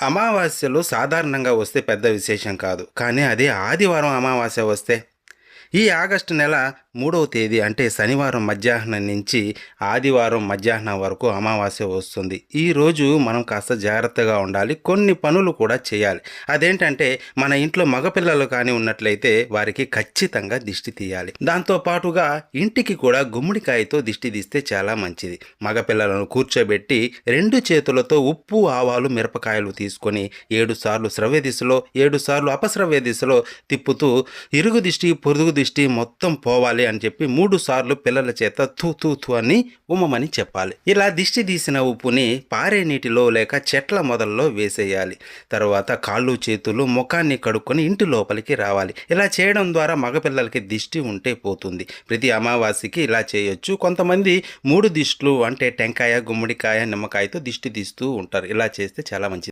అమావాస్యలు సాధారణంగా వస్తే పెద్ద విశేషం కాదు. కానీ అదే ఆదివారం అమావాస్య వస్తే ఈ ఆగస్టు నెల 3వ తేదీ అంటే శనివారం మధ్యాహ్నం నుంచి ఆదివారం మధ్యాహ్నం వరకు అమావాస్య వస్తుంది. ఈరోజు మనం కాస్త జాగ్రత్తగా ఉండాలి. కొన్ని పనులు కూడా చేయాలి. అదేంటంటే మన ఇంట్లో మగపిల్లలు కానీ ఉన్నట్లయితే వారికి ఖచ్చితంగా దిష్టి తీయాలి. దాంతో పాటుగా ఇంటికి కూడా గుమ్మడికాయతో దిష్టి తీస్తే చాలా మంచిది. మగపిల్లలను కూర్చోబెట్టి 2 చేతులతో ఉప్పు, ఆవాలు, మిరపకాయలు తీసుకొని 7 సార్లు శ్రవ్య దిశలో 7 సార్లు అపశ్రవ్య దిశలో తిప్పుతూ ఇరుగు దిష్టి, పొరుగు దిష్టి మొత్తం పోవాలి అని చెప్పి 3 సార్లు పిల్లల చేత తూ తూ తూ అని ఉమ్మమని చెప్పాలి. ఇలా దిష్టి తీసిన ఉప్పుని పారే నీటిలో లేక చెట్ల మొదల్లో వేసేయాలి. తర్వాత కాళ్ళు, చేతులు, ముఖాన్ని కడుక్కొని ఇంటి లోపలికి రావాలి. ఇలా చేయడం ద్వారా మగపిల్లలకి దిష్టి ఉంటే పోతుంది. ప్రతి అమావాస్యకి ఇలా చేయొచ్చు. కొంతమంది 3 దిష్టులు అంటే టెంకాయ, గుమ్మడికాయ, నిమ్మకాయతో దిష్టి తీస్తూ ఉంటారు. ఇలా చేస్తే చాలా మంచిది.